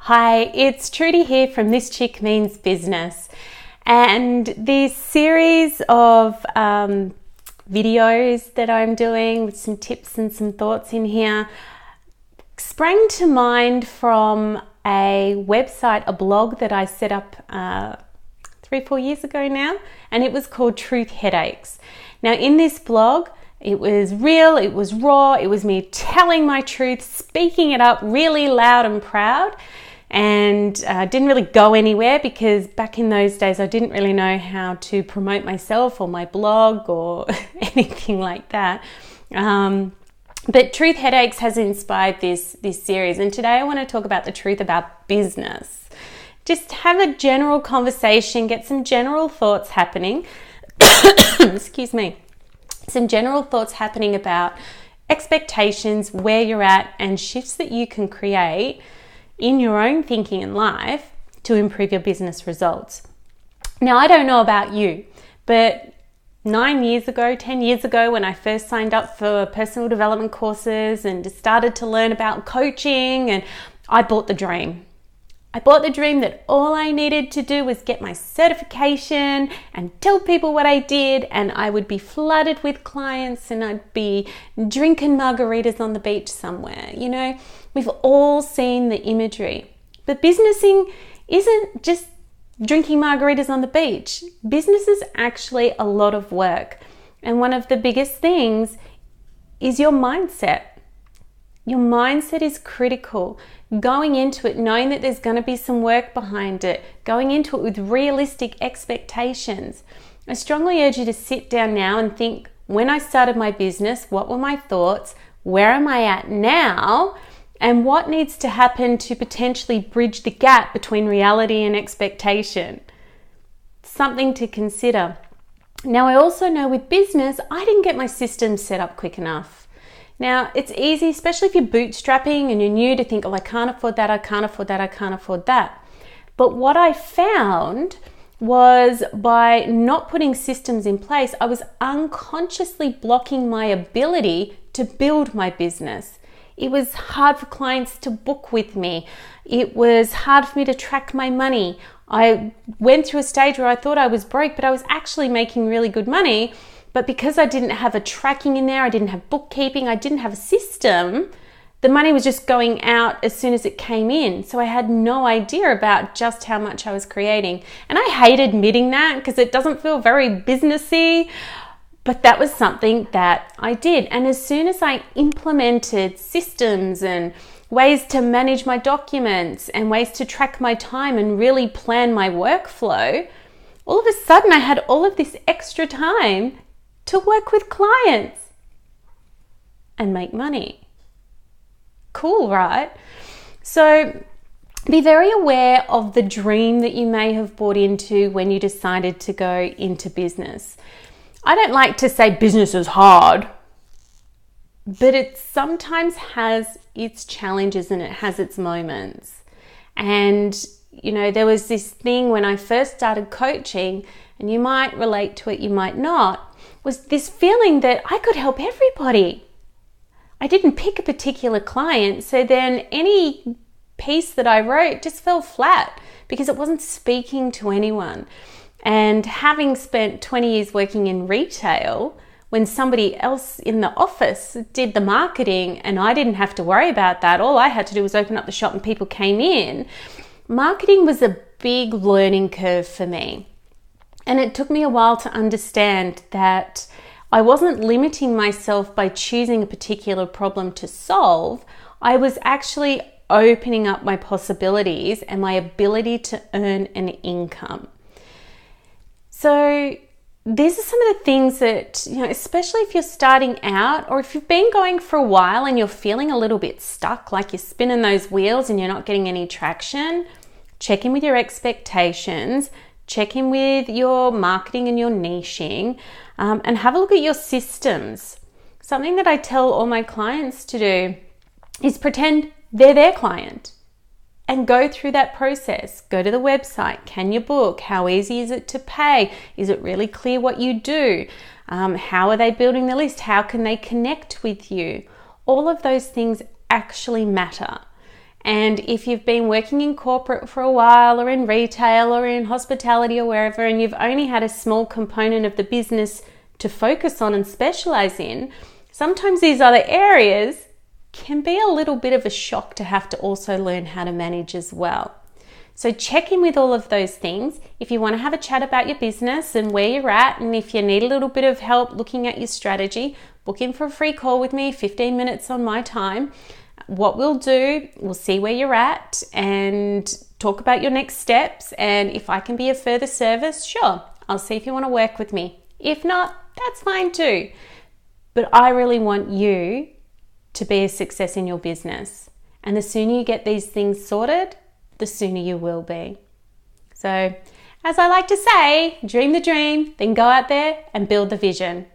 Hi, it's Trudy here from This Chick Means Business, and this series of videos that I'm doing with some tips and some thoughts in here sprang to mind from a website, a blog that I set up 3-4 years ago now, and it was called Truth Headaches. Now in this blog, it was real, it was raw, it was me telling my truth, speaking it up really loud and proud, and didn't really go anywhere because back in those days I didn't really know how to promote myself or my blog or anything like that. But Truth Headaches has inspired this series, and today I want to talk about the truth about business. Just have a general conversation, get some general thoughts happening. Excuse me. Some general thoughts happening about expectations, where you're at, and shifts that you can create in your own thinking in life to improve your business results. Now, I don't know about you, but 10 years ago, when I first signed up for personal development courses and started to learn about coaching, and I bought the dream. I bought the dream that all I needed to do was get my certification and tell people what I did, and I would be flooded with clients and I'd be drinking margaritas on the beach somewhere. You know, we've all seen the imagery. But businessing isn't just drinking margaritas on the beach. Business is actually a lot of work. And one of the biggest things is your mindset. Your mindset is critical. Going into it, knowing that there's going to be some work behind it, going into it with realistic expectations. I strongly urge you to sit down now and think, when I started my business, what were my thoughts? Where am I at now? And what needs to happen to potentially bridge the gap between reality and expectation? Something to consider. Now, I also know with business, I didn't get my systems set up quick enough. Now, it's easy, especially if you're bootstrapping and you're new, to think, oh, I can't afford that, I can't afford that, I can't afford that. But what I found was by not putting systems in place, I was unconsciously blocking my ability to build my business. It was hard for clients to book with me. It was hard for me to track my money. I went through a stage where I thought I was broke, but I was actually making really good money. But because I didn't have a tracking in there, I didn't have bookkeeping, I didn't have a system, the money was just going out as soon as it came in. So I had no idea about just how much I was creating. And I hate admitting that because it doesn't feel very businessy, but that was something that I did. And as soon as I implemented systems and ways to manage my documents and ways to track my time and really plan my workflow, all of a sudden I had all of this extra time to work with clients and make money. Cool, right? So be very aware of the dream that you may have bought into when you decided to go into business. I don't like to say business is hard, but it sometimes has its challenges and it has its moments. And, you know, there was this thing when I first started coaching, and you might relate to it, you might not, was this feeling that I could help everybody. I didn't pick a particular client, so then any piece that I wrote just fell flat because it wasn't speaking to anyone. And having spent 20 years working in retail, when somebody else in the office did the marketing and I didn't have to worry about that, all I had to do was open up the shop and people came in, marketing was a big learning curve for me. And it took me a while to understand that I wasn't limiting myself by choosing a particular problem to solve. I was actually opening up my possibilities and my ability to earn an income. So these are some of the things that, you know, especially if you're starting out or if you've been going for a while and you're feeling a little bit stuck, like you're spinning those wheels and you're not getting any traction, check in with your expectations. Check in with your marketing and your niching, and have a look at your systems. Something that I tell all my clients to do is pretend they're their client and go through that process. Go to the website. Can you book? How easy is it to pay? Is it really clear what you do? How are they building the list? How can they connect with you? All of those things actually matter. And if you've been working in corporate for a while, or in retail, or in hospitality, or wherever, and you've only had a small component of the business to focus on and specialize in, sometimes these other areas can be a little bit of a shock to have to also learn how to manage as well. So check in with all of those things. If you want to have a chat about your business and where you're at, and if you need a little bit of help looking at your strategy, book in for a free call with me, 15 minutes on my time. What we'll do, we'll see where you're at and talk about your next steps. And if I can be of further service, sure, I'll see if you want to work with me. If not, that's fine too. But I really want you to be a success in your business. And the sooner you get these things sorted, the sooner you will be. So, as I like to say, dream the dream, then go out there and build the vision.